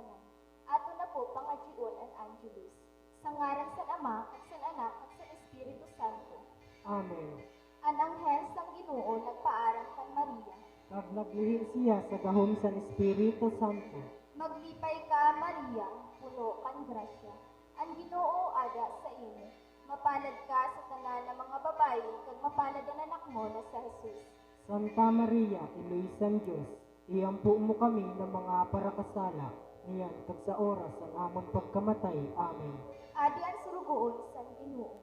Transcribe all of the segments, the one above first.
tanan. Ato na po pangadyon an Angelus. Sa ngaran sa Ama, kag sa Anak, kag sa Espiritu Santo. Amen. An anghel sang Ginoo nagpaaram kan Maria. Kag naglihi siya sa gahom sa Espiritu Santo. Maglipay ka, Maria, puno kan grasya. Ang Ginoo ada sa imo. Mapalad ka sa tanan ng mga babayi, kag mapalad ang anak mo na sa Jesus. Santa Maria, Iloysan Diyos, iyampu mo kami ng mga parakasala, niyan kag sa oras ang amon pagkamatay. Amen. Adi ang surugoon sa Ginoo.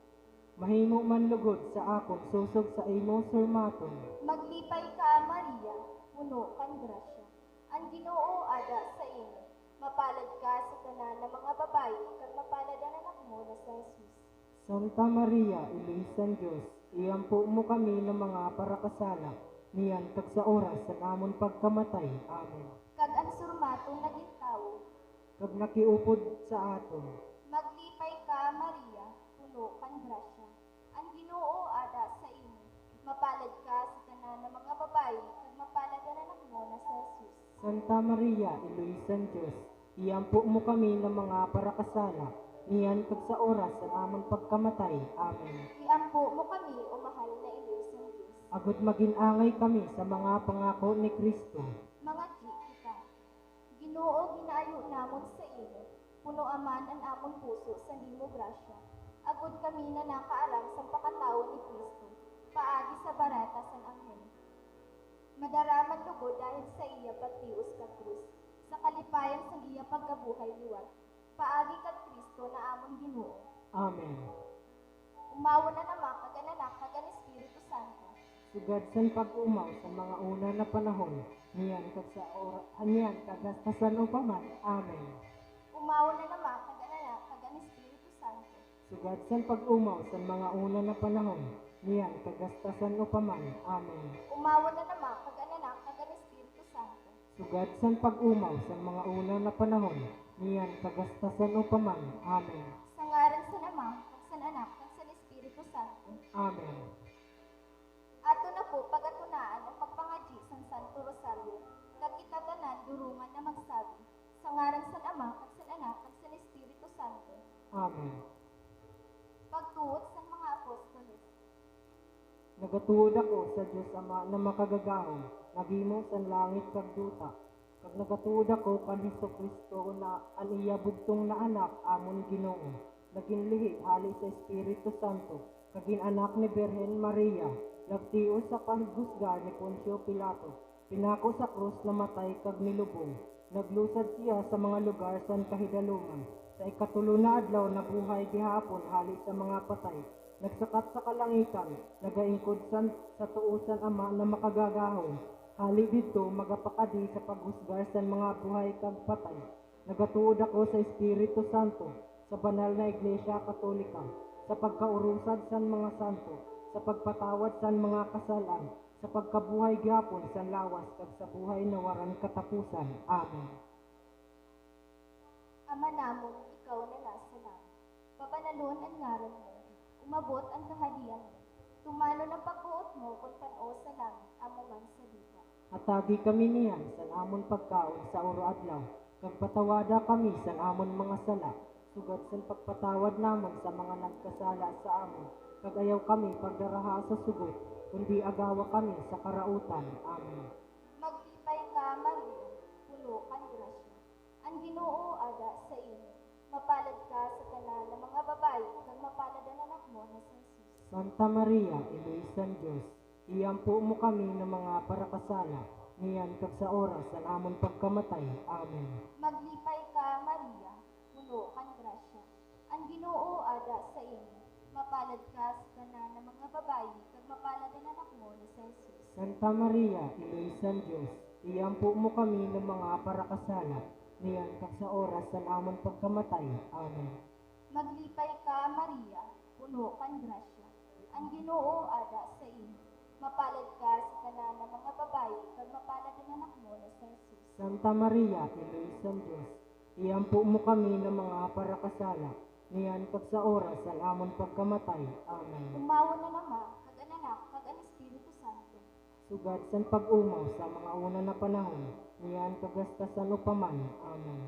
Mahimo man lugod sa akong susog sa imo sermaton. Maglipay ka, Maria, puno kan grasya. Ang Ginoo ada sa imo. Mapalad ka sa tanan ng mga babayi, kag mapalad ang anak mo na sa Jesus. Santa Maria, Iloysan Diyos, iyampu mo kami ng mga parakasala, niyan kag sa oras ang amon pagkamatay. Amen. Kag ang surmaton naging tao. Kag nakiupod sa aton. Maglipay ka, Maria, puno kan grasya. Ang Ginoo ada sa imo. Mapalad ka sa tanan ng mga babayi, kag mapalad ang anak mo na sa Jesus. Santa Maria, Iloysan Diyos, iyampu mo kami ng mga parakasala, niyan kag sa oras ang amon pagkamatay. Amen. Iampo mo kami, o mahal na Iloysan Diyos. Agud maginangay kami sa mga pangako ni Kristo. Mga kita. Ginoo, ginaayo namon sa imo. Puno aman ang amon puso sa nimo grasya. Agud kami na nakaalam sa pakatao ni Kristo. Paagi sa barata sang anghel. Madaraman lugod dahil sa iya patius ka krus. Sa kalipayan sa iya pagkabuhay liwat. Paagi kag Kristo na amon Ginoo. Amen. Umawa na naman kag ang Anak kag ang Espiritu Santo. Sugad san pag-umaw sa mga una na panahon, niyan kag sa niyan kagastasan upaman. Amen. Umawa na naman kag ang Anak kag ang Espiritu Santo. Sugad san pag-umaw sa mga una na panahon, niyan kagastasan upaman. Amen. Umawa na naman kag ang Anak kag ang Espiritu Santo. Sugad san pag-umaw sa mga una na panahon, niyan kagastasan upaman. Amen. Sa ngaran sa Ama, kag sa Anak, kag sa Espiritu Santo. Amen. Ato na po pagatunaan ang pagpangadyi sang Santo Rosario, kag itatanan durungan na magsabi. Sa ngaran sa Ama, kag sa Anak, kag sa Espiritu Santo. Amen. Pagtuot sa mga apostoles. Nagatuod ako sa Diyos Ama na makagagahom, naghimo sa langit kag duta. Kag nagatuod ako kan Hesukristo na ang iya bugtong na anak amon Ginoo. Naging lihi hali sa Espiritu Santo, kagin anak ni Birhen Maria, nagtios sa pahigusgar ni Poncio Pilato. Pinako sa krus na matay kag nilubong. Naglusad siya sa mga lugar san kahidalungan. Sa ikatulo na adlaw nabuhay gihapon hali sa mga patay. Nagsakat sa kalangitan, nagaingkod sa tuusan Ama na makagagahom. Hali dito magapakadi sa paghusgar sa mga buhay kag patay. Nagatuod ako sa Espiritu Santo, sa banal na Iglesia Katolika, sa pagkaurusad sa mga santo, sa pagpatawad sa mga kasalan, sa pagkabuhay gyapon sa lawas kag sa buhay na waran katapusan. Amen. Ama namon, ikaw na nasa langit. Papanalon ang ngaran mo. Umabot ang kaharian mo. Tumalo ng pagbuot mo kung tanaw sa langit, amo man sa lupa. Hatagi kami niyan sa amon pagkaon sa oro adlaw, kag patawada kami sa amon mga sala, sugad sa pagpatawad namon sa mga nagkasala sa amon, kag ayaw kami pagdaraha sa sugod, kundi agawa kami sa karautan. Amen. Maglipay ka, Maria, puno kan grasya. Ang Ginoo ada sa imo. Mapalad ka sa tanan ng mga babayi, kag mapalad ang anak mo na sa Jesus. Santa Maria, Iloysan Diyos, iyampu mo kami ng mga parakasala, niyan kag sa oras sa amon pagkamatay. Amen. Maglipay ka, Maria, puno kan grasya. Ang Ginoo ada sa imo. Mapalad ka sa tanan ng mga babayi, kag mapalad ang anak mo na sa Jesus. Santa Maria, Iloysan Diyos, iyampu mo kami ng mga parakasala, niyan kag sa oras sa amon pagkamatay. Amen. Maglipay ka, Maria, puno kan grasya. Ang Ginoo ada sa imo. Mapalad ka sa tanan ng mga babayi, kag mapalad ang anak mo na sa Jesus. Santa Maria, Iloysan Diyos, iyampu mo kami ng mga parakasala, niyan kag sa oras sa amon pagkamatay. Amen. Umawa na naman, kag ang Anak, kag ang Espiritu Santo. Sugad san pag-umaw sa mga una na panahon, niyan kagastasan upaman. Amen.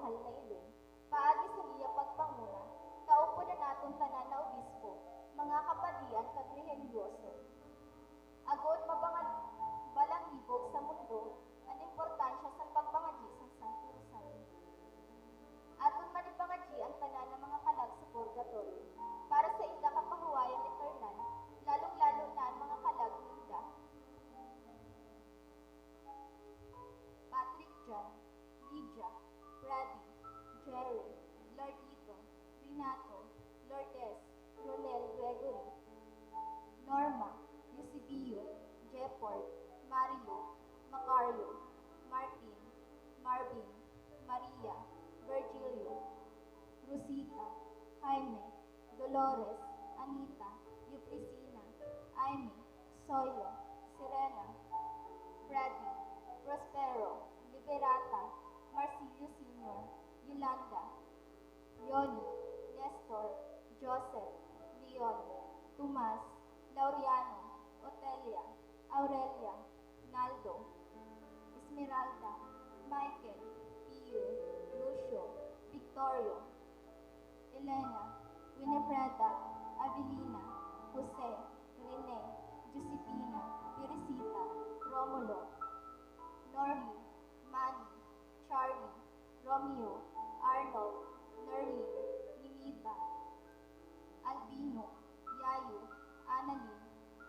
mahal na iloy. Paagi sa iya pagpanguna, kaupo na naton tanan na obispo, mga kapadian kag religyoso. Agod mabangal balangibog sa mundo, ang importansya sa pagpangaji sa Santo Rosario. Aton manipangaji ang tanan ng mga kalag sa purgatorio, para sa ila kapahuwayan eternal, lalong-lalo na ang mga kalag ni Ida. Patrick John, Lydia, Brady, Jerry, Lardito, Renato, Lourdes, Ronel Gregory, Norma, Eusebio, Jefford, Marilo, Macario, Martin, Marvin, Maria, Virgilio, Rosita, Jaime, Dolores, Anita, Eufrisina, Amy, Soyo, Serena, Freddy, Prospero, Liberata, Marsilio Sr., Yolanda, Yoni, Nestor, Joseph, Leon, Tomas, Laureano, Otelia, Aurelia, Naldo, Esmeralda, Michael, Pio, Lucio, Victorio, Elena, Winifreda, Avelina, Jose, Rene, Josepina, Teresita, Romulo, Norby, Manny, Charlie, Romeo, Arnold, Nerlin, Nimita, Albino, Yayo, Annalyn,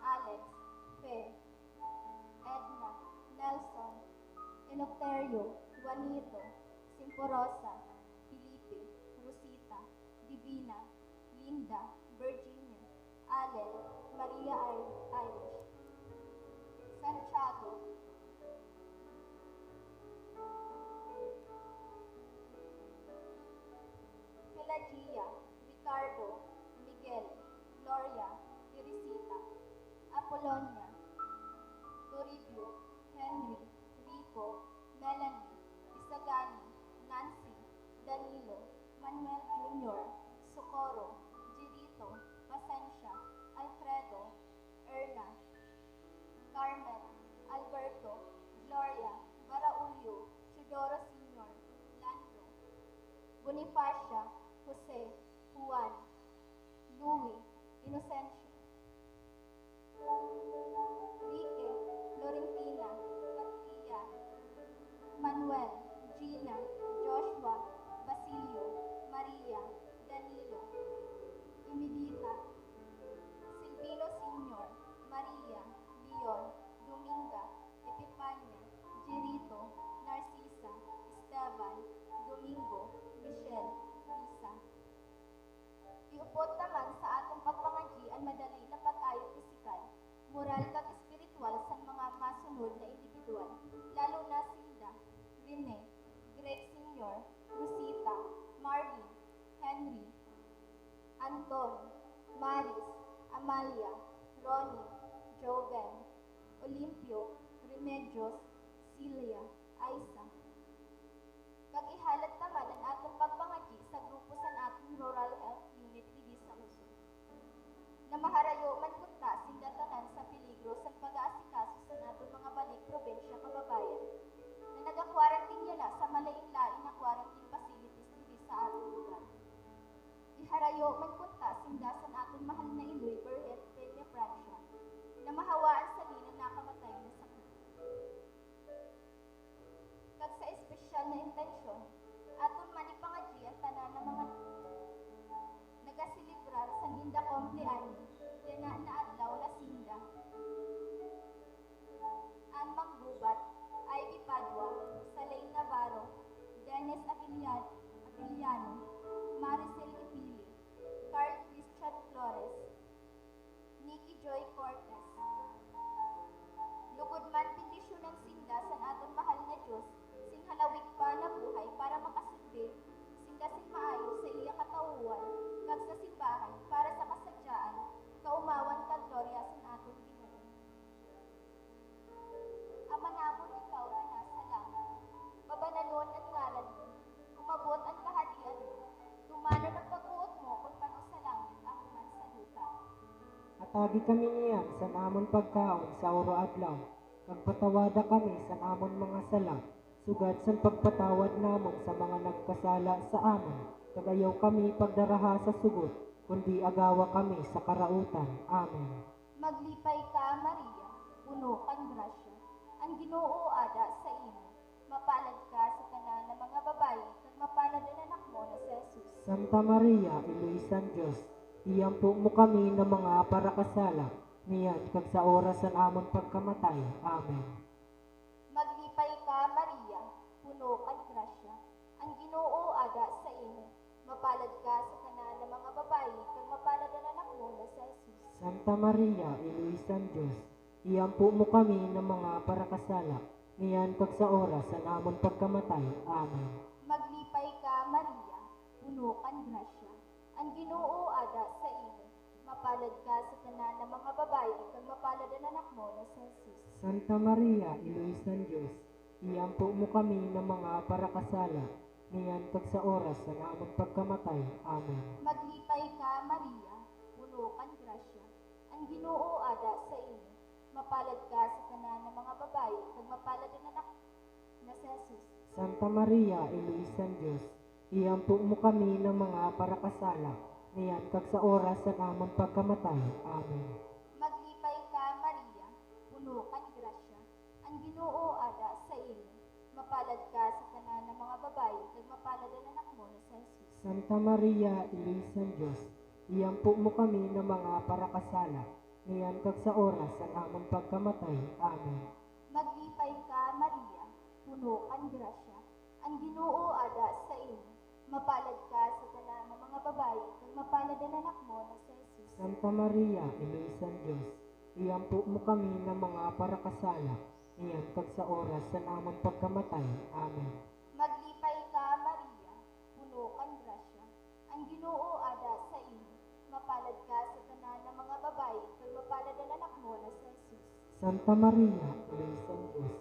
Alex, Fe, Edna, Nelson, Eleuterio, Juanito, Simporosa, Felipe, Rosita, Divina, Linda, Virginia, Allen, Maria Irish, Santiago, Pelagia, Ricardo, Miguel, Gloria, Teresita, Apollonia, Toribio, Henry, Rico, Melanie, Isagani, Nancy, Danilo, Manuel Jr., Socorro, Girito, Pasencia, Alfredo, Erna, Carmen, Alberto, Gloria, Baraulio, Chudoro Sr., Lando, Bonifacia, Jose, Juan, Louis, Inocencio, Rique, Florentina, Patria, Manuel, Gina, Joshua, Basilio, Maria, Danilo, Emilita, Silvino Sr., Maria, Leon, Dominga, Epifania, Jerito, Narcisa, Esteban, Domingo, Michelle, Lisa. Iupot naman sa atong pagpangaji ang madali na pag-ayo pisikal, moral kag espiritual sa mga masunod na individual, lalo na Silda, Rene, Greg Sr., Rosita, Marvin, Henry, Anton, Maris, Amalia, Ronnie, Joven, Olimpio, Remedios, Celia, Aisa. Kag ihalat naman ang atong pagpangaji sa grupo sa atong Rural Health Unit diri sa Luzon. Na maharayo man kunta sinda tanan sa peligro sa pag-aasikaso sa natong mga balik probensya kababayan na naga-quarantine na sa malain-lain na quarantine facilities diri sa atong lugar. Iharayo man kunta sinda sa atong mahal na Iloy Berhet Peña Francia na mahawaan sa nina nakamatay na sakit. Kag sa espesyal na intensyon, aton manipangaji ang tanan ng mga nagasilibrar sa Ninda Cumpleaños, na adlaw na Sinda, Ann Manggubat, Ivy Padua, Salay Navarro, Dennis Avellano, Maricel Ipili, Carl Christian Flores, Nikki Joy Cortez. Lugod man bendisyonan sinda sa aton mahal na Diyos, sing halawig pa na buhay para makasilbi, sinda sin maayo sa iya katauhan, kag sa simbahan para sa kasadyaan, kaumawan kag glorya sin aton Ginoo. Ama namon ikaw na nasa langit, babananon ang ngalan mo, umabot ang kaharian mo, tumano ng pagbuot mo kung pano sa langit ang man sa lupa. Atagi kami niyan sa namon pagkaon sa oro adlaw, kag patawada kami sa namon mga sala, Sugad sa pagpatawad namon sa mga nagkasala sa amon, kagayaw kami pagdaraha sa sugot, kundi agawa kami sa karautan. Amen. Maglipay ka, Maria, puno kang grasya. Ang Ginoo ada sa imo. Mapalad ka sa tanan ng mga babayi, kag mapalad ang anak mo na si Jesus. Santa Maria, Iluisan Diyos, iyampo mo kami ng mga parakasala, niyan kag sa oras ng amon pagkamatay. Amen. Maglipay ka, Maria, puno kang grasya. Ang Ginoo ada sa imo. Mapalad ka sa tanan ng mga babayi, kag mapalad ang anak mo na si Jesus. Santa Maria, Iluisan Diyos, iyampo mo kami ng mga parakasala, niyan kag sa oras ng amon pagkamatay. Amen. Maglipay ka, Maria, puno kang grasya. Ang Ginoo ada sa imo. Mapalad ka sa tanan ng mga babayi, kag mapalad ang anak mo na si Jesus. Santa Maria, Iluisan Diyos, iyampo mo kami ng mga parakasala, niyan kag sa oras ng amon pagkamatay. Amen. Maglipay ka, Maria, puno kang grasya. Ang Ginoo ada sa imo. Mapalad ka sa tanan ng mga babayi, kag mapalad ang anak na si Jesus. Santa Maria, Iluisan Diyos, iyampo mo kami ng mga parakasala, niyan kag sa oras ng amon pagkamatay. Amen. Maglipay ka, Maria, puno kang grasya. Ang Ginoo ada sa imo. Mapalad ka sa tanan ng mga babayi, kag mapalad ang anak mo na si Jesus. Santa Maria, Iluisan Diyos, iyampo mo kami ng mga parakasala, niyan kag sa oras ng amon pagkamatay. Amen. Maglipay ka, Maria, puno kang grasya. Ang Ginoo ada sa imo. Mapalad ka sa tanan ng mga babayi, kag mapalad ang anak mo na si Jesus. Santa Maria, Iluisan Diyos, iyampo mo kami ng mga parakasala, niyan kag sa oras ng amon pagkamatay. Amen. Maglipay ka, Maria, puno kang grasya. Ang Ginoo ada sa imo. Mapalad ka sa tanan ng mga babayi, kag mapalad ang anak mo na si Jesus. Santa Maria, Iluisan Diyos,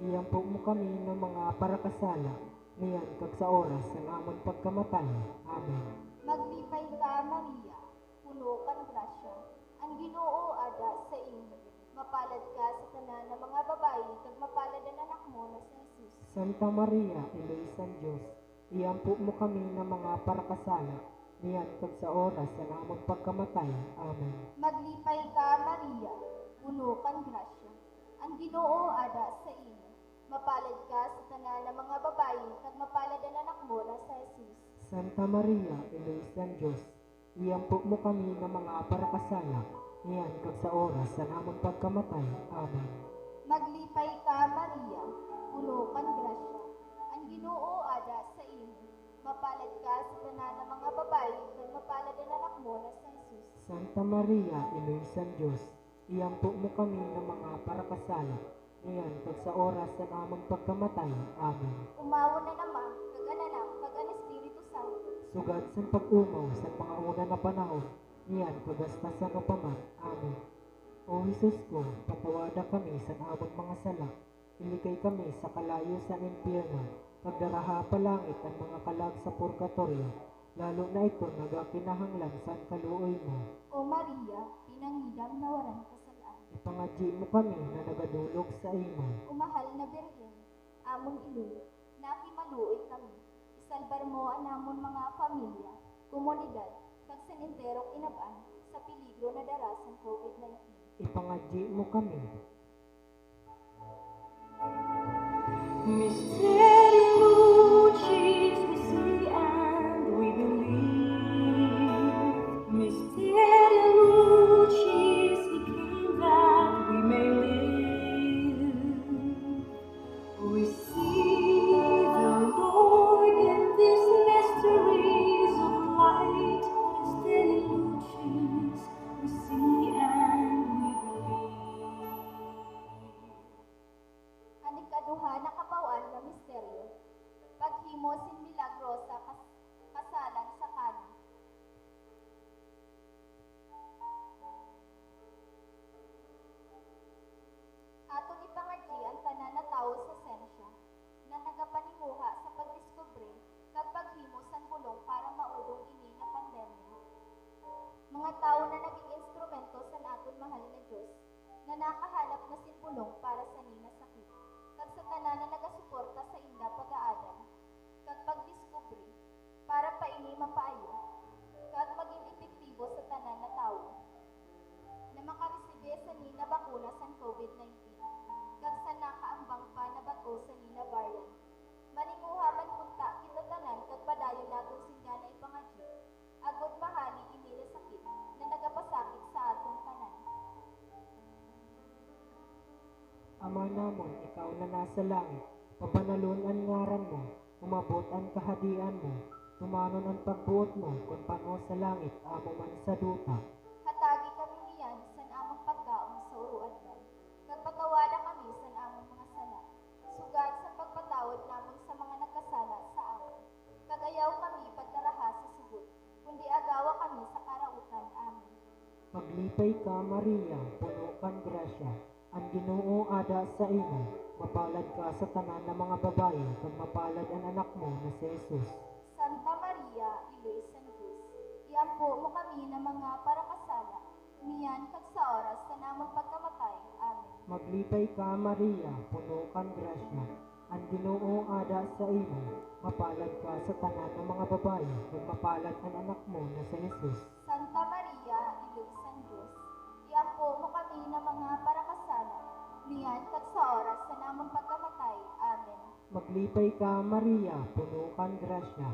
iyampo mo kami ng mga parakasala, niyan kag sa oras ng amon pagkamatay. Amen. Maglipay ka, Maria, puno kang grasya. Ang Ginoo ada sa imo. Mapalad ka sa tanan ng mga babayi, kag mapalad ang anak mo na si Jesus. Santa Maria, Iluisan Diyos, iyampo mo kami ng mga parakasala, niyan kag sa oras ng amon pagkamatay. Amen. Maglipay ka, Maria, puno kang grasya. Ang Ginoo ada sa imo. Mapalad ka sa tanan ng mga babayi, kag mapalad ang anak mo na si Jesus. Santa Maria, Iluisan Diyos, iyampo mo kami ng mga parakasala, niyan kag sa oras ng amon pagkamatay. Amen. Maglipay ka, Maria, puno kang grasya. Ang Ginoo ada sa imo. Mapalad ka sa tanan ng mga babayi, kag mapalad ang anak mo na si Jesus. Santa Maria, Iluisan Diyos, iyampo mo kami ng mga parakasala, niyan kag sa oras ng amon pagkamatay. Amen. Umawo na naman, kag ang Anak, kag ang Espiritu Santo. Sugad sa pag-umaw sa mga una na panahon, niyan kag hasta sa kapaman. Amen. O Jesus ko, patawada kami sa amon mga sala, ilikay kami sa kalayo sa impyerno, pagdaraha palangit ang mga kalag sa purgatorio, lalo na ito nagakinahanglan sa kaluoy mo. O Maria, pinangidam na waran kasalaan. Ipangadyi mo kami na nagadulog sa imo. Umahal na Birhen, amon iluy, nakimaluoy kami. Isalbar mo ang amon mga pamilya, komunidad, kag sementerong inabaan sa peligro na darasan COVID-19. Ipangadyi mo kami. Mysteri Lucis, we see and we believe. Mysteri Lucis, he came that we may live. We see the Lord in these mysteries of light. Mysteri Lucis, we see and we believe. Ang ikaduha na kabawan na misteryo, paghimo sin milagro sa kasalan sa Kana. Atong ipangadyi ang tanan na tawo sa sensya, na nagapanimuha sa pagdiskubre kag paghimo sang bulong para maudong ini na pandemya. Mga tawo na naging instrumento sa aton mahal na Dios, na nakahanap na sin bulong para sa ni na sakit, kag sa tanan na nagasuporta sa imo namon, ikaw na nasa langit, pabanalon ang ngaran mo, umabot ang kahadian mo, tumanon ang pagbuot mo, kung pano sa langit, amo man sa duta. Hatagi kami niyan sa among pagkaon sa uruan man. Nagpatawada kami sa among mga sala. Sugad sa pagpatawad namon sa mga nagkasala sa amon. Kagayaw kami pagdaraha sa sugod, kundi agawa kami sa karautan. Amen. Maglipay ka, Maria, puno kang grasya, ang Ginoo ada sa imo, mapalad ka sa tanan ng mga babae, kag mapalad ang anak mo na si Jesus. Santa Maria, Iloy San Diyos, iampo mo kami na mga parakasala, umiyan kag sa oras sa namang pagkamatay. Amen. Maglipay ka, Maria, puno kang grasya, ang Ginoo ada sa imo, mapalad ka sa tanan ng mga babae, kag mapalad ang anak mo na si Jesus. Santa Maria, Iloy San Diyos, iampo mo kami na mga parakasala, umiyan kag sa oras sa namang pagkamatay. Amen. Maglipay ka, Maria, puno kang grasya,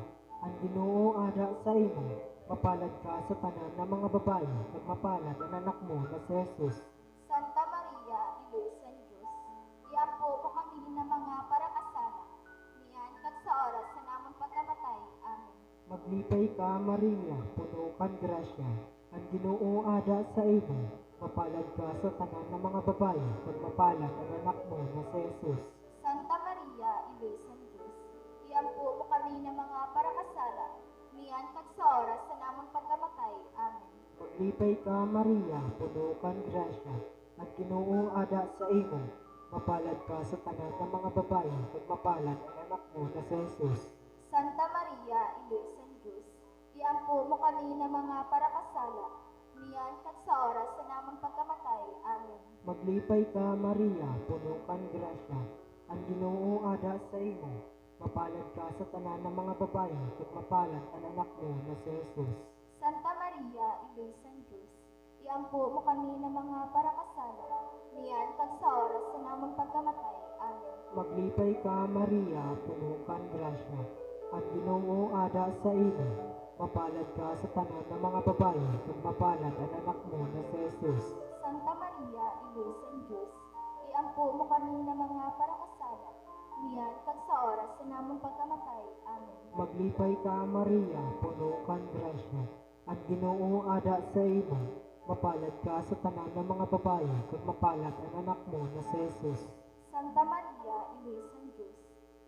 ang Ginoo ada sa imo, mapalad ka sa tanan ng mga babae, kag mapalad ang anak mo na si Jesus. Santa Maria, Iloy San Diyos, iampo mo kami na mga parakasala, umiyan kag sa oras sa namang pagkamatay. Amen. Maglipay ka, Maria, puno kang grasya, ang Ginoo ada sa imo, mapalad ka sa tanan ng mga babae, kag mapalad ang anak mo na si Jesus. Santa Maria, Iloy San Diyos, iampo mo kami na mga parakasala, umiyan kag sa oras sa namang pagkamatay. Amen. Maglipay ka, Maria, puno kang grasya, ang Ginoo ada sa imo, mapalad ka sa tanan ng mga babae, kag mapalad ang anak mo na si Jesus. Santa Maria, Iloy San Diyos, iampo mo kami na mga parakasala, umiyan kag sa oras sa namang pagkamatay. Amen. Maglipay ka, Maria, puno kang grasya, ang Ginoo ada sa imo, mapalad ka sa tanan ng mga babae, kag mapalad ang anak mo na si Jesus. Santa Maria, Iloy San Diyos, iampo mo kami na mga parakasala, umiyan kag sa oras sa namang pagkamatay. Amen. Maglipay ka, Maria, puno kang grasya, ang Ginoo ada sa imo, mapalad ka sa tanan ng mga babae, kag mapalad ang anak mo na si Jesus. Santa Maria, Iloy San Diyos, iampo mo kami na mga parakasala, umiyan kag sa oras sa namang pagkamatay. Amen. Maglipay ka, Maria, puno kang grasya, ang Ginoo ada sa imo, mapalad ka sa tanan ng mga babae, kag mapalad ang anak mo na si Jesus. Santa Maria, Iloy San Diyos,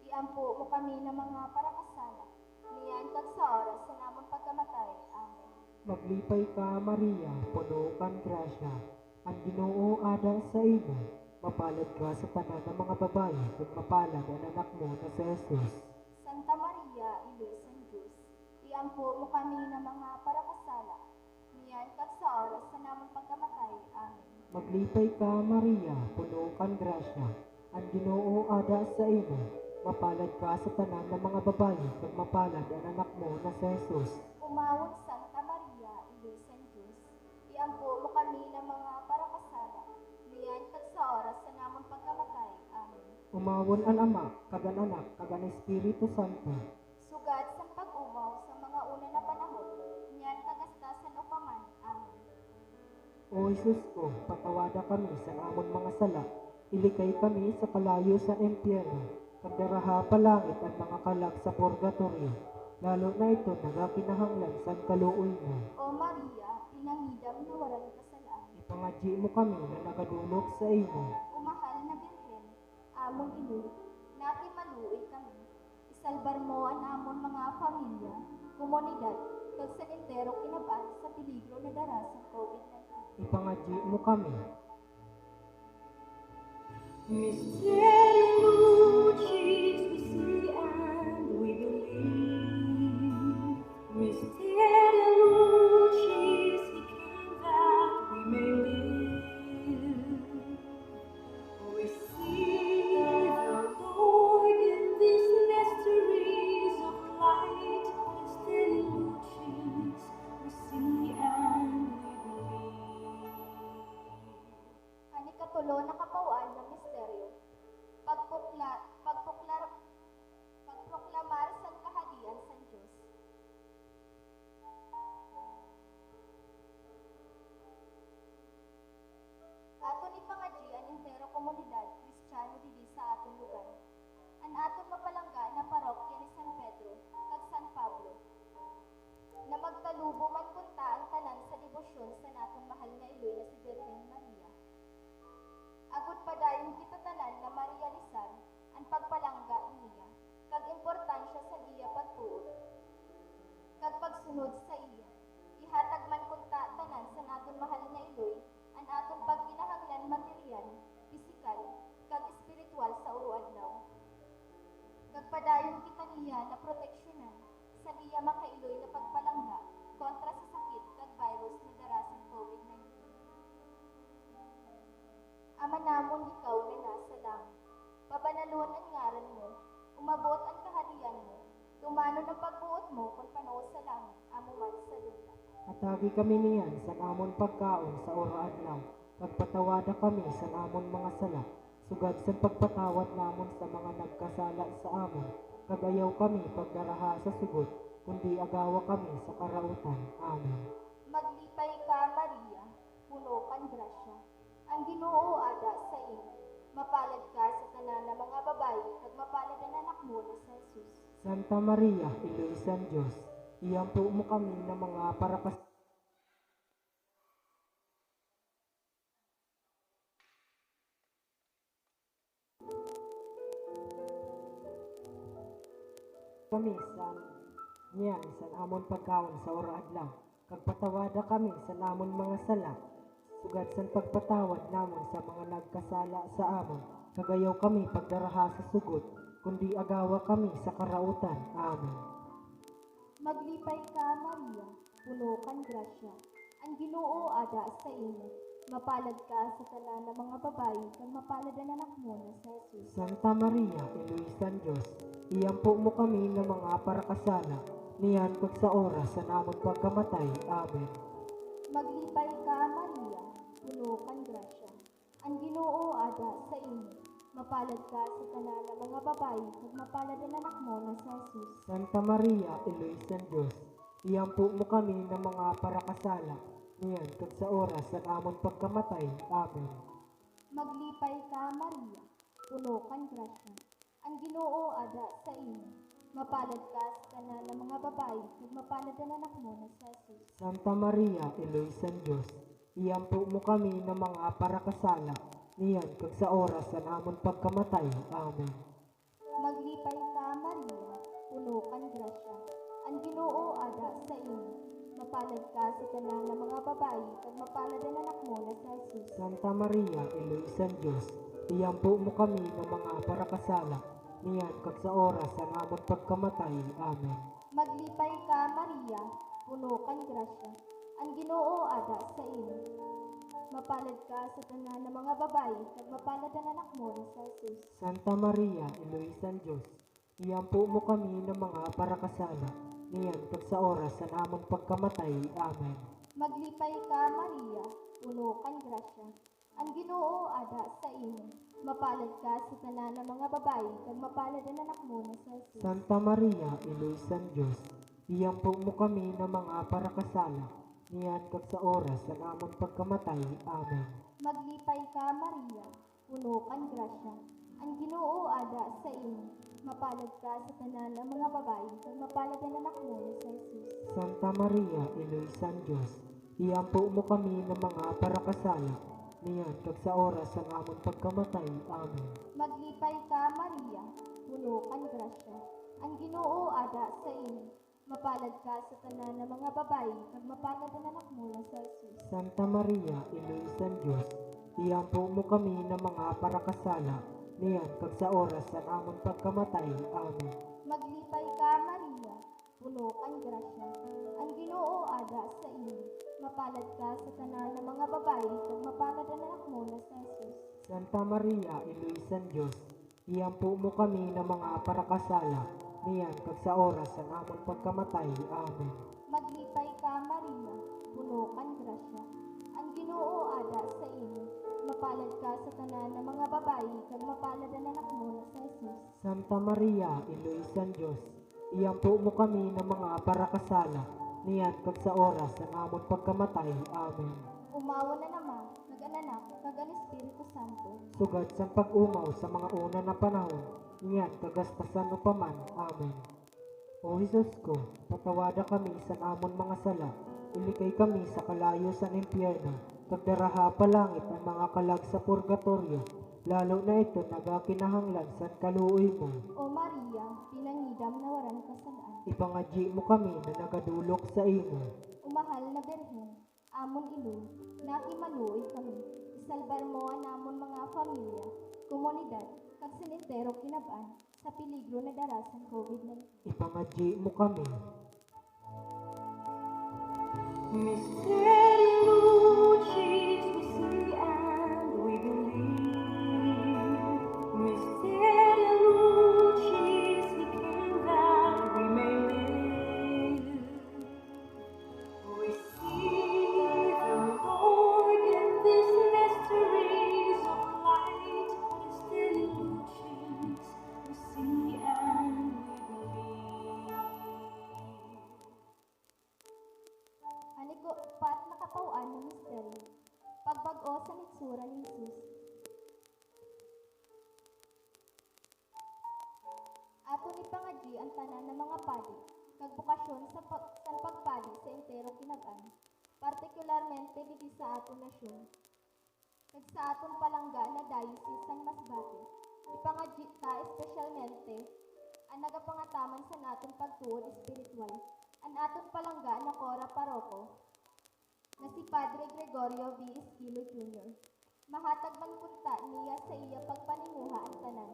iampo mo kami na mga parakasala, umiyan kag sa oras sa namang pagkamatay. Amen. Maglipay ka, Maria, puno kang grasya, ang Ginoo ada sa imo, mapalad ka sa tanan ng mga babae, kag mapalad ang anak mo na si Jesus. Santa Maria, Iloy San Diyos, iampo mo kami na mga parakasala, umiyan kag sa oras sa namang pagkamatay. Amen. Maglipay ka, Maria, puno kang grasya, ang Ginoo ada sa imo, mapalad ka sa tanan ng mga babae, kag mapalad ang anak mo na si Jesus. Umawon Santa Maria, Iloy San Diyos, iampo mo kami na mga parakasala, umiyan kag sa oras sa namang pagkamatay. Amen. Umawon ang Ama, kag ang Anak, kag ang Espiritu Santo. Sugad sa pag-umaw sa mga una na panahon, umiyan kagastasan upaman. Amen. O Jesus ko, patawada kami sa amon mga sala, ilikay kami sa kalayo sa impyerno, kag daraha palangit ang mga kalag sa purgatorio, lalo na ito nagakinahanglan sa kaluoy mo. O Maria, pinangidam na walang kasalaan, Ipangadyi mo kami na nagadulog sa imo. umahal na Birhen, amon inulit, nakimaluoy kami. Isalbar mo ang amon mga pamilya, komunidad, kag sa enterong kinabaan sa peligro na dara sa COVID-19. Ipangadyi mo kami. Mysterium Lucis we see and we believe. Mysterium Lucis we came that we may live. We see the Lord in these mysteries of light. Mysterium Lucis we see and we believe. Ani katulo na kapawaan ng misteryo, pagpuklat sunod sa iya. Ihatag man kunta tanan sa aton mahal nga iloy, ang aton pagkinahanglan material, pisikal, kag espiritual sa uruadlaw. Gagpadayon kita niya na proteksyonan sa niya makailoy na pagpalangga kontra sa sakit kag virus ni darasang COVID-19. Ama namon ikaw na nasa langit, pabanalon ang ngaran mo, umabot ang kaharian mo, tumanon ang pagbuot mo kung panoo sa langit, amo man sa lupa. Atagi kami niyan sa namon pagkaon sa oraadlaw, pagpatawada kami sa namon mga sala, sugad sa pagpatawad namon sa mga nagkasala sa amon, kagayaw kami pagdaraha sa sugod, kundi agawa kami sa karautan. Amen. Maglipay ka, Maria, puno kan grasya. Ang Ginoo ada sa iyo. Mapalad ka sa tanan ng mga babayi, kag mapalad ang anak mo na sa Jesus. Santa Maria, Iloisan Diyos, iyampo mo kami ng mga parakas kami sa niyan sa namon pagkaon sa oraadlaw, kag patawada kami sa namon mga sala, sugad sa pagpatawad namon sa mga nagkasala sa amon, kagayaw kami pagdaraha sa sugod, kundi agawa kami sa karautan. Amen. Maglipay ka, Maria, puno kan grasya. Ang Ginoo ada sa iyo. Mapalad ka sa tanan ng mga babayi, kag mapalad ang anak mo na sa Jesus. Santa Maria, Iloisan Diyos, iyampo mo kami ng mga parakasala, niyan kag sa oras sa namon pagkamatay. Amen. Maglipay ka, Maria, puno kan grasya. Ang Ginoo ada sa iyo. Mapalad ka sa tanan ng mga babayi, kag mapalad ang anak mo na sa Jesus. Santa Maria, Iloisan Diyos, iyampo mo kami ng mga parakasala, niyan kag sa oras sa namon pagkamatay. Amen. Maglipay ka, Maria, puno kan grasya. Ang Ginoo ada sa iyo. Mapalad ka sa tanan ng mga babayi, kag mapalad ang anak mo na sa Jesus. Santa Maria, Iloisan Diyos, iyampo mo kami ng mga parakasala, niyan kag sa oras sa namon pagkamatay. Amen. Maglipay ka, Maria, puno kan grasya. Ang Ginoo ada sa iyo. Mapalad ka sa tanan ng mga babayi, kag mapalad ang anak mo na sa Jesus. Santa Maria, Iloisan Diyos, iyampo mo kami ng mga parakasala, niyan kag sa oras sa namon pagkamatay. Amen. Maglipay ka, Maria, puno kan grasya. Ang Ginoo ada sa iyo. Mapalad ka sa tanan ng mga babayi, kag mapalad ang anak mo na sa Jesus. Santa Maria, Iloisan Diyos, iyampo mo kami ng mga parakasala, niyan kag sa oras sa namon pagkamatay. Amen. Maglipay ka, Maria, puno kan grasya. Ang Ginoo ada sa iyo. Mapalad ka sa tanan ng mga babayi, kag mapalad ang anak mo na sa Jesus. Santa Maria, Iloisan Diyos, iyampo mo kami ng mga parakasala, niyan kag sa oras sa namon pagkamatay. Amen. Maglipay ka, Maria, puno kan grasya. Ang Ginoo ada sa iyo. Mapalad ka sa tanan ng mga babayi, kag mapalad ang anak mo na sa Jesus. Santa Maria, Iloisan Diyos, iyampo mo kami ng mga parakasala, niyan kag sa oras sa namon pagkamatay. Amen. Maglipay ka, Maria, puno kan grasya. Ang Ginoo ada sa iyo. Mapalad ka sa tanan ng mga babayi, kag mapalad ang anak mo na sa Jesus. Santa Maria, Iloisan Diyos, iyampo mo kami ng mga parakasala, niyan kag sa oras sa namon pagkamatay. Amen. Maglipay ka, Maria, puno kan grasya. Ang Ginoo ada sa iyo. Mapalad ka sa tanan ng mga babayi, kag mapalad ang anak mo na sa Jesus. Santa Maria, Iloisan Diyos, iyampo mo kami ng mga parakasala, niyan kag sa oras sa namon pagkamatay. Amen. Maglipay ka, Maria, puno kan grasya. Ang Ginoo ada sa iyo. Mapalad ka sa tanan ng mga babayi, kag mapalad ang anak mo na sa Jesus. Santa Maria, Iloisan Diyos, iyampo mo kami ng mga parakasala, niyan kag sa oras sa namon pagkamatay. Amen. Umawa na naman, nag-ananak, kag ang Espiritu Santo. Sugad sa pag-umaw sa mga una na panahon, niyan kagastasan upaman. Amen. O Jesus ko, patawada kami sa namon mga sala, ilikay kami sa kalayo sa impyerno, kagdaraha palangit ang mga kalag sa purgatorio, lalo na ito nagakinahanglan sa kaluoy mo. O Maria, pinangidam ng nawaran kasalaan. Ipangadyi mo kami na nagadulok sa imo. Umahal na Birhen, amon iloy, nakimaluoy kami. Isalbar mo ang amon mga pamilya, komunidad, kag sinintero kinabaan sa peligro na darasan COVID-19. Ipangadyi mo kami. Mystery Lucis, we see and we believe. Mystery Lucis, He came that we may live. We see the Lord in these mysteries of light. Mystery Lucis, we see and we believe. Anigo, pat nakapauan ng misteryo, pagbago sa nitsura ni Jesus. Ato ni pangadyi ang tanan ng mga padi, kag bukasyon sa pagpadi sa entero kinag-an, partikularmente diti sa aton nasyon. Kag sa aton palangga na diocese San Masbate, ipangadyi ta espesyalmente ang nagapangataman sa naton pagtuon espiritual, ang aton palangga na Cora Paroko, na si Padre Gregorio V. Esquilo Jr. Mahatag man punta niya sa iya pagpaninguha ang tanan,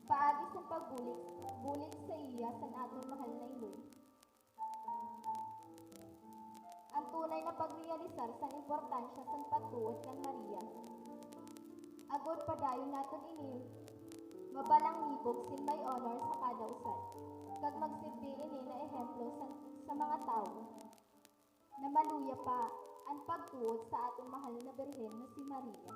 paagi sa pagbulig sa iya sa aton mahal na iloy. Ang tunay na pagrealisar sa importansya sa pagtuod kan Maria. Agod padayon naton ini, mabalang nibog sin may honor sa kada usad, kag magsilbi ini na ehemplo sa mga tao, na maluya pa ang pagtuod sa atong mahal na Birhen na si Maria.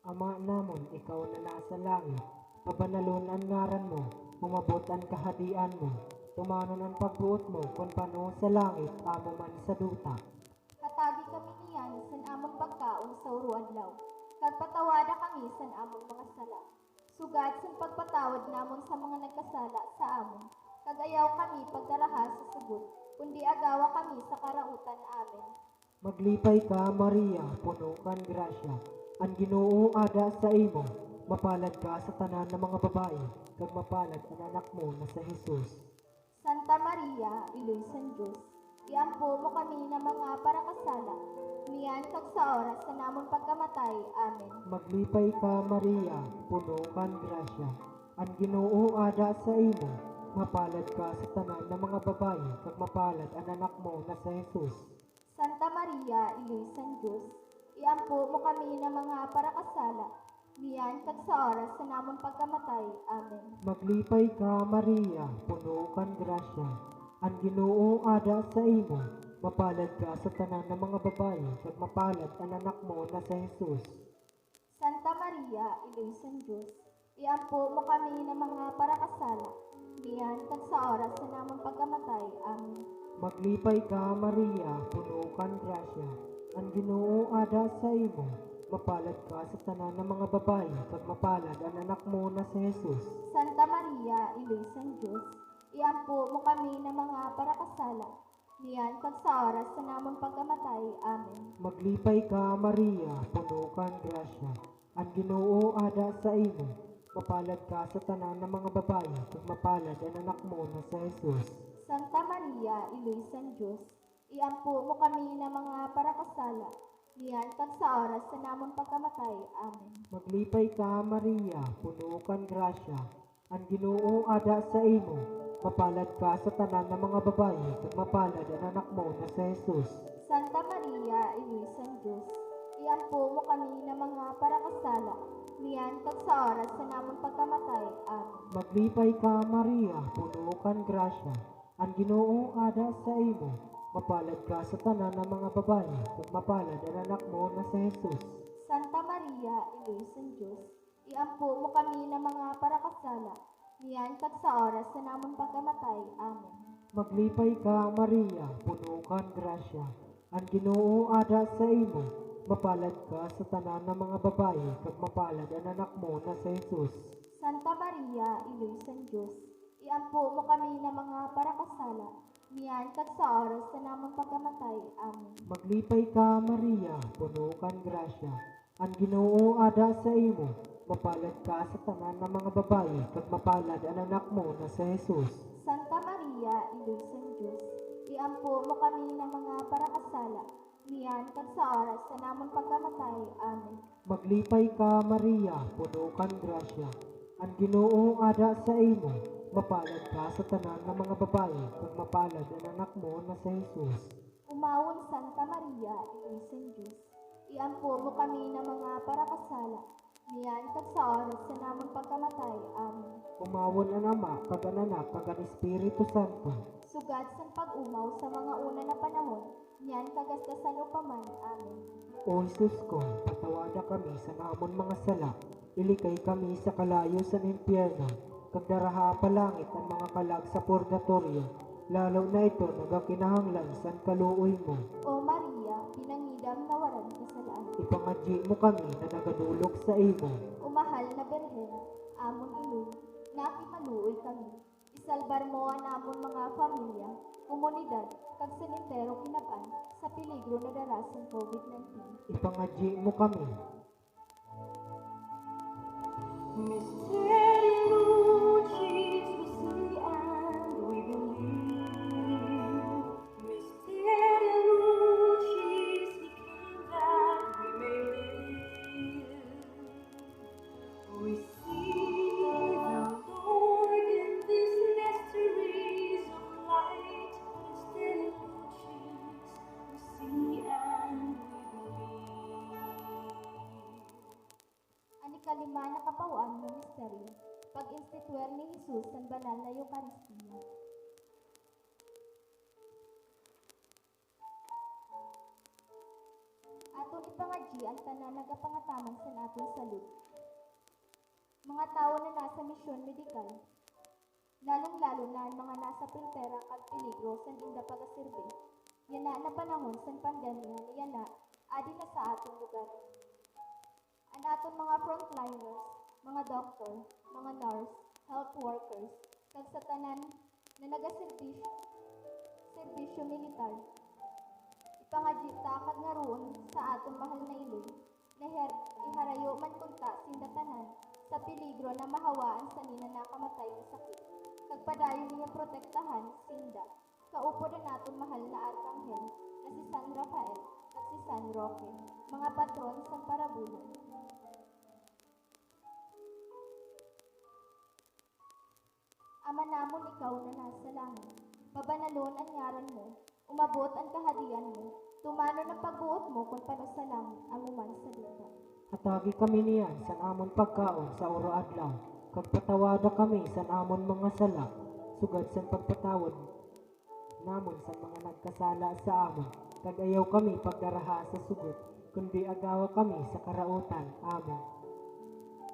Ama namon, ikaw na nasa langit, pabanalon ang ngaran mo, umabot ang kahadian mo, tumanon ang pagbuot mo, kung pano sa langit, amo man sa duta. Hatagi kami niyan san among pagkaon sa uruadlaw, kag patawada kami san among mga sala. Sugad san pagpatawad namon sa mga nagkasala sa amon, kag ayaw kami pagdarahas sa sugod, kundi agawa kami sa karautan amin. Maglipay ka, Maria, puno kan grasya. Ang Ginoo ada sa imo, mapalad ka sa tanan ng mga babae, kag mapalad ang anak mo na sa Jesus. Santa Maria, iloy san Diyos, iampo mo kami na mga parakasala, niyan kag sa oras sa namon pagkamatay. Amen. Maglipay ka, Maria, puno kan grasya. Ang Ginoo ada sa imo, mapalad ka sa tanan ng mga babae, kag mapalad ang anak mo na sa Jesus. Santa Maria, iloy san Diyos, iampo mo kami na mga parakasala, niyan kag sa oras sa namon pagkamatay. Amen. Maglipay ka, Maria, puno kan grasya. Ang Ginoo ada sa imo, mapalad ka sa tanan ng mga babae, kag mapalad ang anak mo na sa Jesus. Santa Maria, iloy san Diyos, iampo mo kami na mga parakasala, niyan kag sa oras sa namon pagkamatay. Amen. Maglipay ka, Maria, puno kan grasya. Ang Ginoo ada sa imo, mapalad ka sa tanan ng mga babae, kag mapalad ang anak mo na si Jesus. Santa Maria, iloy san Diyos, iampo mo kami na mga parakasala, niyan kag sa oras sa namon pagkamatay. Amen. Maglipay ka, Maria, puno kan grasya. Ang Ginoo ada sa imo, mapalad ka sa tanan ng mga babae, kag mapalad ang anak mo na si Jesus. Santa Maria, iloy san Diyos, iampo mo kami na mga parakasala, niyan kag sa oras sa namon pagkamatay. Amen. Maglipay ka, Maria, puno kan grasya. Ang Ginoo ada sa imo, mapalad ka sa tanan ng mga babae, kag mapalad ang anak mo na si Jesus. Santa Maria, iloy san Diyos, iampo mo kami na mga parakasala, niyan kag sa oras sa namon pagkamatay. Amen. Maglipay ka, Maria, puno kan grasya. Ang Ginoo ada sa imo, mapalad ka sa tanan ng mga babae, kag mapalad ang anak mo na si Jesus. Santa Maria, iloy san Diyos, iampo mo kami na mga parakasala, niyan kag sa oras sa namon pagkamatay. Amen. Maglipay ka, Maria, puno kan grasya. Ang Ginoo ada sa imo, mapalad ka sa tanan ng mga babae, kag mapalad ang anak mo na si Jesus. Santa Maria, iloy san Diyos, iampo mo kami na mga parakasala, niyan kag sa oras sa namon pagkamatay. Amen. Maglipay ka, Maria, puno kan grasya. Ang Ginoo ada sa imo, mapalad ka sa tanan ng mga babayi, kag mapalad ang anak mo na si Jesus. Santa Maria, Ilusan Diyos, iampo mo kami ng mga parakasala, niyan kag sa oras sa namon pagkamatay. Amen. Maglipay ka, Maria, puno kang grasya. Ang Ginoo ada sa imo, mapalad ka sa tanan ng mga babayi, kag mapalad ang anak mo na si Jesus. Umawon Santa Maria, Ilusan Diyos, iampo mo kami ng mga parakasala, niyan kag sa oras sa namon pagkamatay. Amen. Umawon ang Ama, kag ang Anak, kag ang Espiritu Santo. Sugad sa pag-umaw sa mga una na panahon, niyan kagasdasan upaman. Amen. O Jesus ko, patawada kami sa namon mga sala, ilikay kami sa kalayo sa impyerno, kag daraha palangit ang mga kalag sa purgatorio, lalo na ito nagakinahanglan sa kaluoy mo. O Maria, pinangidam na waran kasalaan. Ipangadyi mo kami na nagadulok sa imo. Umahal na Berhen, amon ilu, nakimaluoy kami. Isalbar mo ang amon mga pamilya, komunidad, kag senintero kinaban sa peligro na darasan COVID-19. Ipangadyi mo kami. Mysterium Lucis we see and we believe. Mysterium Lucis, He came that we may live. We see the Lord in these mysteries of light. Mysterium Lucis we see and we believe. Ang ikalima na kapawaan ng misteryo, pag-instituer ni Jesus ang banal na Eucharistia. Aton ipangadji ang tanan nagapangataman sa naton salud. Mga tao na nasa misyon medikal, lalong-lalo na ang mga nasa piltera kag peligro sa inda pagasirbe. Yan na panahon sa pandemya niya na adi na sa atong lugar. Ang aton mga frontliners, mga doktor, mga nurse, health workers, kag sa tanan na serbisyo militar. Ipangadji ta kag ngaroon sa aton mahal na iloy, na iharayo man kunta sinda tanan sa peligro na mahawaan sa nina nakamatay ng sakit. Kag padayon niya protektahan sinda, kaupo na naton mahal na arkanghel na si San Rafael at si San Roque, mga patron sa parabulan. Ama namon ikaw na nasa langit, babanalon ang ngaran mo, umabot ang kahadian mo, tumano ng pagbuot mo kung pano sa langit ang uman sa lupa. Atagi kami niyan sa namon pagkaon sa oro adlaw, kag patawada kami sa namon mga sala, sugad sa pagpatawad namon sa mga nagkasala sa amon, kag ayaw kami pagdaraha sa sugot, kundi agawa kami sa karautan. Amen.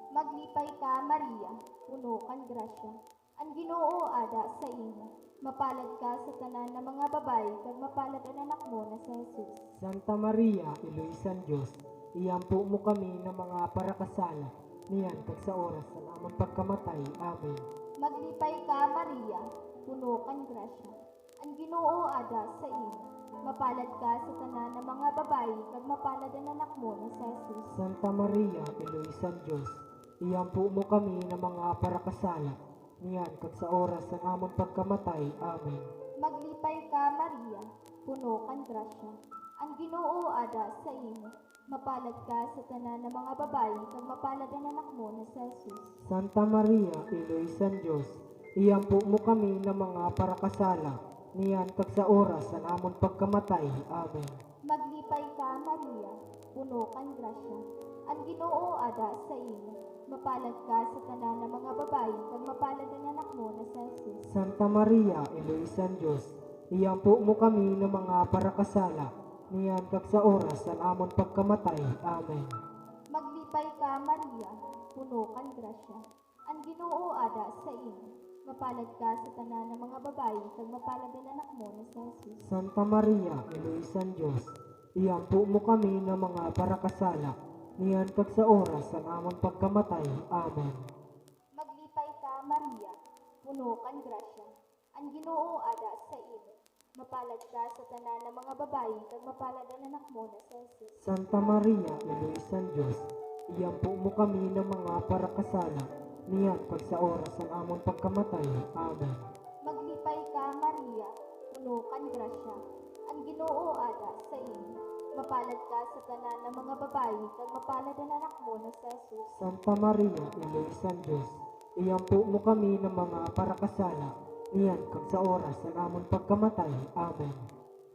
Maglipay ka, Maria, puno kang grasya. Ang Ginoo ada sa imo. Mapalad ka sa tanan ng mga babayi, kag mapalad ang anak mo na si Jesus. Santa Maria, Iluisan Diyos, iyampo mo kami ng mga parakasala, niyan kag sa oras sa namon pagkamatay. Amen. Maglipay ka, Maria, puno kang grasya. Ang Ginoo ada sa imo. Mapalad ka sa tanan ng mga babayi, kag mapalad ang anak mo na si Jesus. Santa Maria, Iluisan Diyos, iyampo mo kami ng mga parakasala, niyan kag sa oras sa namon pagkamatay. Amen. Maglipay ka, Maria, puno kang grasya. Ang Ginoo ada sa imo. Mapalad ka sa tanan ng mga babayi, kag mapalad ang anak mo na si Jesus. Santa Maria, Iluisan Diyos, iyampo mo kami ng mga parakasala, niyan kag sa oras sa namon pagkamatay. Amen. Maglipay ka, Maria, puno kang grasya. Ang Ginoo ada sa imo. Mapalad ka sa tanan ng mga babayi, kag mapalad ang anak mo na si Jesus. Santa Maria, Iluisan Diyos, iyampo mo kami ng mga parakasala, niyan kag sa oras sa namon pagkamatay. Amen. Maglipay ka, Maria, puno kang grasya. Ang Ginoo ada sa imo. Mapalad ka sa tanan ng mga babayi, kag mapalad ang anak mo na si Jesus. Santa Maria, Iluisan Diyos, iyampo mo kami ng mga parakasala, niyan kag sa oras sa namon pagkamatay. Amen. Maglipay ka, Maria, puno kang grasya. Ang Ginoo ada sa imo. Mapalad ka sa tanan ng mga babayi, kag mapalad ang anak mo na si Jesus. Santa Maria, Iluisan Diyos, Iyampo mo kami ng mga parakasala, niyan pag sa oras ng amon pagkamatay. Amen. Maglipay ka, Maria, puno kan grasya. Ang Ginoo ada sa imo. Mapalad ka sa tanan ng mga babayi, kag mapalad ang anak mo na sa Jesus. Santa Maria, Iloy San Diyos, iyampo mo kami ng mga parakasala, niyan kag sa oras ng amon pagkamatay. Amen.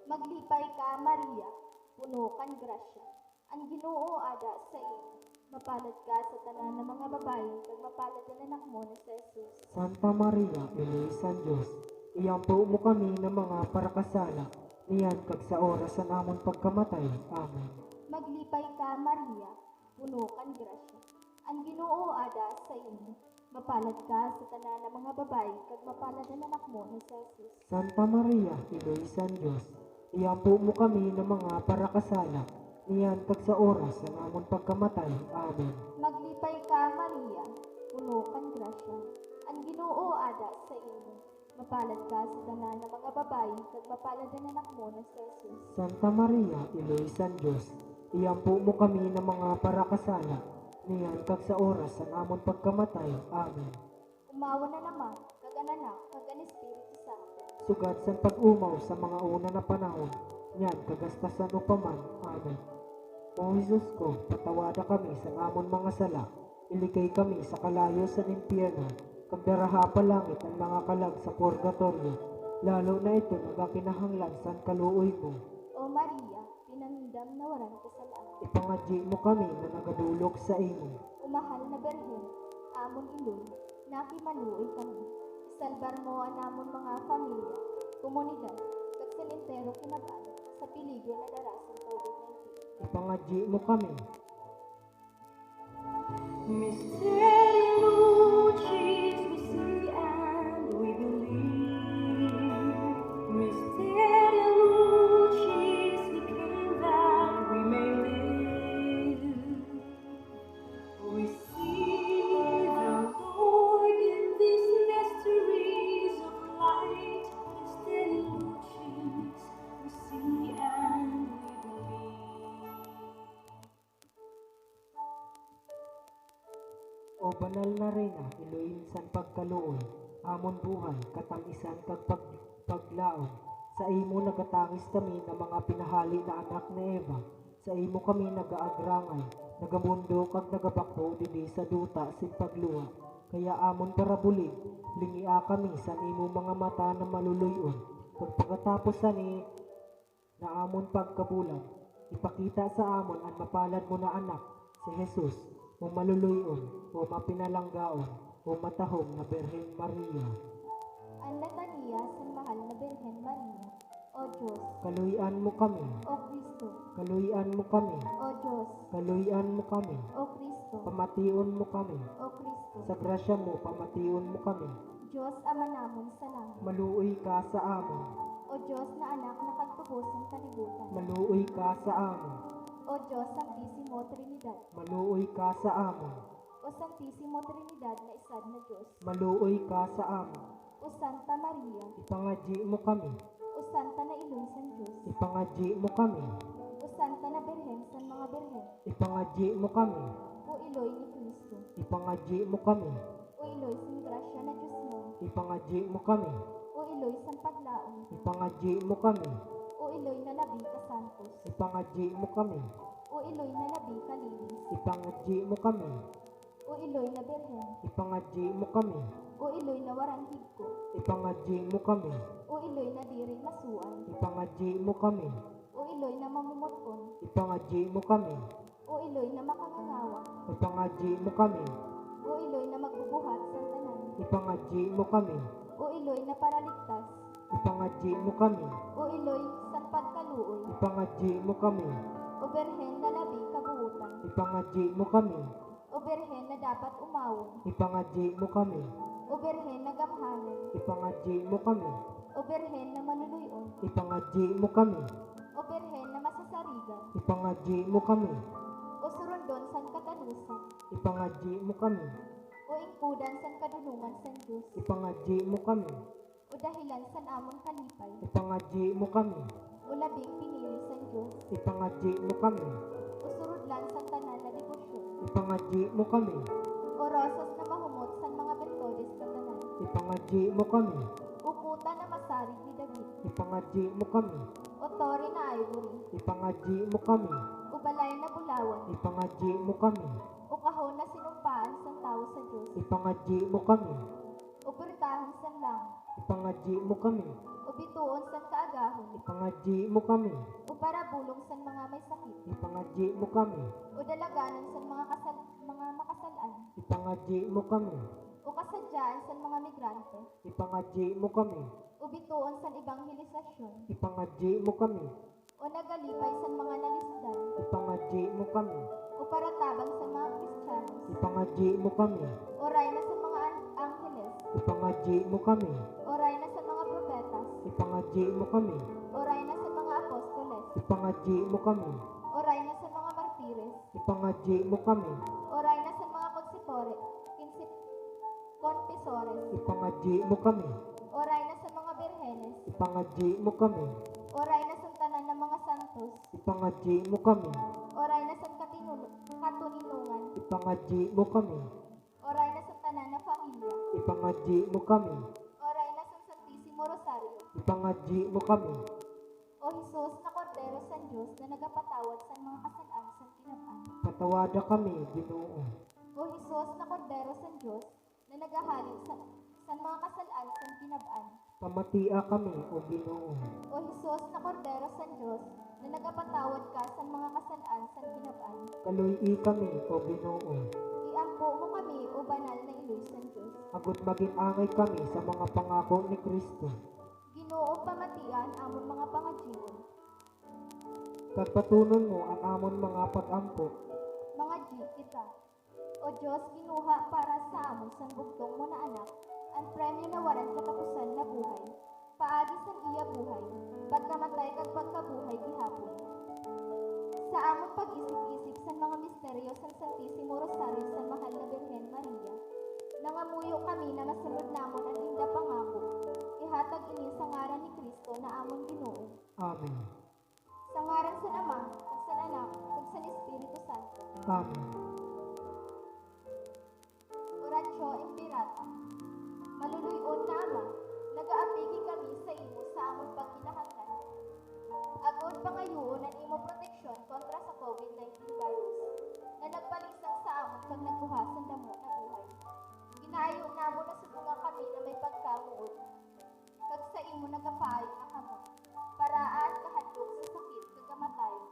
Maglipay ka, Maria, puno kan grasya. Ang Ginoo ada sa imo. Mapalad ka sa tanan ng mga babayi, kag mapalad ang anak mo na sa Jesus. Santa Maria, Iloy San Diyos, iyampo mo kami ng mga parakasala, niyan kag sa oras ng amon pagkamatay. Amen. Maglipay ka, Maria, puno kan grasya. Ang Ginoo ada sa imo. Mapalad ka sa tanan ng mga babayi, kag mapalad ang anak mo na sa Jesus. Santa Maria, Iloy San Diyos, iyampo mo kami ng mga parakasala, niyan kag sa oras ng amon pagkamatay. Amen. Maglipay ka, Maria, puno kan grasya. Ang Ginoo ada sa imo. Mapalad ka sa tanan ng mga babayi, kag mapalad ang anak mo na sa Jesus. Santa Maria, Iloy San Diyos, iyampo mo kami ng mga parakasala, niyan kag sa oras ng amon pagkamatay. Amen. Umawa na naman, kag ang anak, kag ang Espiritu Santo. Sugad sa pag-umaw sa mga una na panahon, niyan kagastasan upaman. Amen. O Jesus ko, patawada kami sa amon mga sala, iligay kami sa kalayo sa impyerno, kag daraha pa langit ang mga kalag sa purgatorio, lalo na ito nagakinahanglan sa kaluoy mo. O Maria, pinamidam na waran kasalaan. Ipangadyi mo kami na nagadulog sa imo. Umahal na Berhen, amon iloy, nakimaluoy kami. Isalbar mo ang amon mga pamilya, komunidad, kag salintero kinaban, sa peligro na darasan COVID-19. Ipangadyi mo kami. Mystery Lucis, we see and we believe. Mystery Lucis, we came that we may live. We see the Lord in these mysteries of light. Mystery Lucis, we see and we believe. O banal na Reyna, Iloyin san pagkaluoy, amon buhay, katang-isan kag paglaom. Sa imo nagatangis kami ng mga pinahali na anak ni Eva. Sa imo kami nagaagrangan, nagamundo kag nagabakbo didi sa duta sin pagluwa. Kaya amon parabulig, lingia kami sa imo mga mata na maluluyon. Kag pagkatapos ani na amon pagkabulan, ipakita sa amon ang mapalad mo na anak, si Jesus, o maluluyon, o mapinalanggaon, o matahong na Berhen Maria. Ang latanya sa mahal na Berhen Maria, O Diyos, Kaluyan mo kami, O Kristo, kaluyan mo kami, O Diyos, kaluyan mo kami, O Kristo, pamation mo kami, O Kristo, sa grasya mo pamation mo kami, Diyos Ama namon sa langit, maluoy ka sa amon, O Diyos na anak na kagtubos ng kalibutan, maluoy ka sa amon, O Diyos Santisimo Trinidad, maluoy ka sa amon, O Santisimo Trinidad na isad na Diyos, maluoy ka sa amon, O Santa Maria, ipangadyi mo kami, O Santa na Iloy san Diyos, ipangadyi mo kami, O Santa na Berhen san mga Berhen, ipangadyi mo kami, O Iloy ni Kristo, ipangadyi mo kami, O Iloy san grasya na Diyos mo, ipangadyi mo kami, O Iloy san paglaom, ipangadyi mo kami, O Iloy na labi ka santos, ipangadyi mo kami, O Iloy na labi ka linis, ipangadyi mo kami, O Iloy na Berhen, ipangadyi mo kami, O Iloy na warang higko, ipangadyi mo kami, O Iloy na diri masuan, ipangadyi mo kami, O Iloy na mamumuton, ipangadyi mo kami, O Iloy na makangangawa, ipangadyi mo kami, O Iloy na magbubuhat sa tanan, ipangadyi mo kami, O Iloy na paraligtas, ipangadyi mo kami, O Iloy san pagkaluoy, ipangadyi mo kami, O Berhen na labi kabuutan, ipangadyi mo kami, O Berhen na dapat umawon, ipangadyi mo kami, O Berhen na gamhanan, ipangadyi mo kami, O Berhen na manuluyon, ipangadyi mo kami, O Berhen na masasarigan, ipangadyi mo kami, O surundon san katanusan, ipangadyi mo kami, O ingkudan san kadunungan san Diyos, ipangadyi mo kami, O dahilan san amon kalipay, ipangadyi mo kami, O labing pinili san Diyos, ipangadyi mo kami, O surudlan san tanan na debosyon, Ipangadji mo kami. O rosas na mahumot sa mga bentodes katanan. Ipangadji mo kami. Ukuta na masarig ni David. Ipangadji mo kami. O tore na ivory. Ipangadji mo kami. O balay na bulawan. Ipangadji mo kami. O kahon na sinumpaan sa tao sa Diyos. Ipangadji mo kami. O purtahon sa langit. Ipangadji mo kami. O bituon sa kaagahon. Ipangadji mo kami. O parabulong sa mga may sakit. Ipangadji mo kami. O dalaganan sa mga makasalan. Ipangadji mo kami. O kasadyaan sa mga migrante. Ipangadji mo kami. O bituon sa ebanghelisasyon. Ipangadji mo kami. O nagalipay sa mga nalisdan. Ipangadji mo kami. O paratabang sa mga Kristiyanos. Ipangadji mo kami. O ray na sa mga angheles. Ipangadji mo kami. O ray na sa mga propetas. Ipangadji mo kami. O ray na sa mga apostoles. Ipangadji mo kami. O ray na sa mga martires. Ipangadji mo kami. O ray na sa mga konfesores. Ipangadji mo kami. O ray na sa mga birhenes. Ipangadji mo kami. O ray na sa tanan ng mga santos. Ipangadji mo kami. O ray na sa katuninungan. Ipangadji mo kami. O ray na sa tanan ng pamilya. Ipangadji mo kami. O ray na sa Santisimo Rosario. Ipangadji mo kami. O Jesus na Kordero sa Diyos na nagapatawad sa mga kasalaan sa kinabaan. Patawada kami, Ginoo. O Jesus na Kordero sa Diyos na nagahalin sa mga kasalaan sa kinabaan. Pamatia kami, O Ginoo. O Jesus na Kordero sa Diyos na nagapatawad ka sa mga kasalaan sa kinabaan. Kaluy-i kami, O Ginoo. Iampo mo kami, o banal na iloy sa Diyos. Agot maging-angay kami sa mga pangako ni Kristo. Ginoo pamatian amon mga pangadjion. Pagpatunon mo ang amon mga pag-ampo. Mga kita. O Diyos, ginuha para sa amon sa bugtong mo na anak, ang premyo na waran katapusan na buhay. Paagi sa iya buhay, pagkamatay kag pagkabuhay gihapon. Sa amon pag-isip-isip sa mga misteryo sa Santisimo Rosario sa Mahal na Birhen Maria, nangamuyo kami na masunod namon ang linda pangako. Ihatag ini sa ngaran ni Kristo na amon Ginoo. Amen. Sa ngaran sa Ama, ug sa Anak, ug sa Espiritu Santo. Amen. Oratio Impirata. Maluluyon na Ama, nagaapigi kami sa imo sa among pagkinahanglan. Agod pangayoon ang imo proteksyon kontra sa COVID-19 virus na nagpalisang sa amon kag nagbuha sa damo na buhay. Ginaayo namo na subunga kami na may pagkamuot. Kag sa imo nagapaayo na kamo. Paraan kahadlok sa sakit kag kamatayon.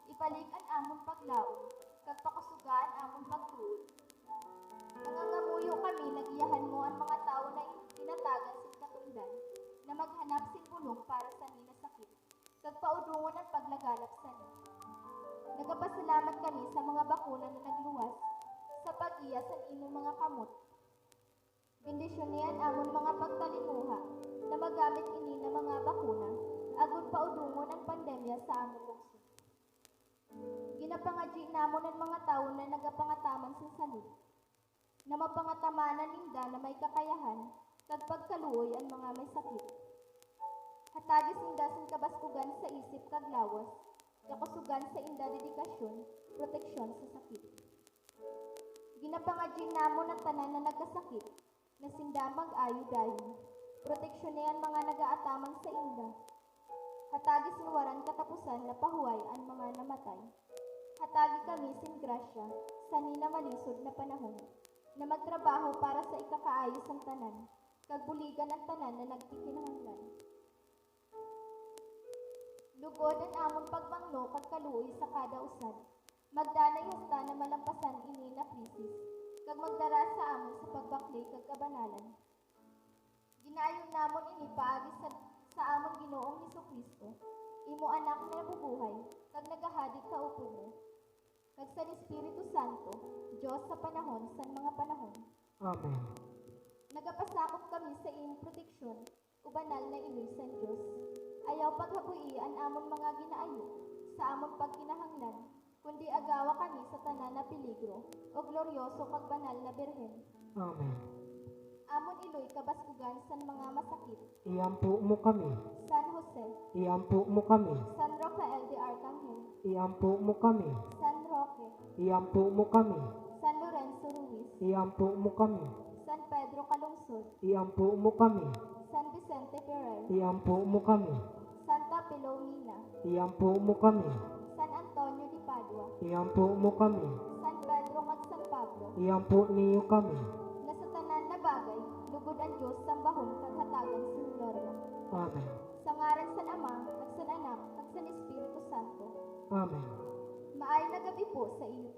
Ibalik ang amon paglaom kag pakusugaan amon pagtuod. Nangangamuyo kami nagiyahan mo ang mga tao na tinatagan sa katungdan na maghanap sin bulong para sa nina sakit. Kag paudungon ang paglaganap sa ni. Nagapasalamat kami sa mga bakuna na nagluwas sa pag-iya sa imong mga kamot. Bendisyonan amon mga pagtalimuha na magamit ini na mga bakuna agud paudungon ang pandemya sa amon lungsod. Ginapangadji namon ang mga tawo na nagapangataman sa salud na mapangatamaan ninda na may kakayahan kag pagkaluoy ang mga may sakit. Hatagis inda sin kabaskugan sa isip kag lawas, kakusugan sa inda dedikasyon, proteksyon sa sakit. Ginapangadji namon ang tanan na nagkasakit na sinda mag-ayo dayon. Proteksyonan mga nagaataman sa inda. Hatagis ng waran katapusan na pahuway ang mga namatay. Hatagi kami sin grasya sa nina malisod na panahon na magtrabaho para sa ikakaayos ng tanan, kagbuligan ang tanan na nagtikinahanglan. Lugod ang amon pagbangno kag kaluoy sa kada usad. Magdanay hasta na malampasan ini na krisis, kag magdara sa amon sa pagbakli kag kabanalan. Ginayon namon ini paagi sa amon Ginoong Hesukristo, imo anak na nabubuhay, kag nagahadi ka upod mo. Kag sa Espiritu Santo, Diyos sa panahon sa mga panahon. Amen. Nagapasakop kami sa iyong proteksyon, o banal na iloy sa Diyos. Ayaw paghabui ang amon mga ginaayo sa amon pagkinahanglan, kundi agawa kami sa tanan na peligro, o gloryoso kag banal na Birhen. Amen. Amon iloy kabaskugan sa mga masakit. Iampo mo kami. San Jose, Iampo mo kami. San Rafael de Arcangel, Iampo mo kami. San Roque, Iampo mo kami. iampo mo kami. San Pedro Calungsod, Iampo mo kami. San Vicente Ferrer, Iampo mo kami. Santa Filomena, Iampo mo kami. San Antonio de Padua, Iampo mo kami. San Pedro kag San Pablo, Iampo niyo kami. na sa tanan na bagay, lugod ang Diyos sambahon kag hatagan sa gloria. Amen. Sa ngaran san Ama, kag san Anak, kag san Espiritu Santo. Amen. Maay na gabi po sa iyo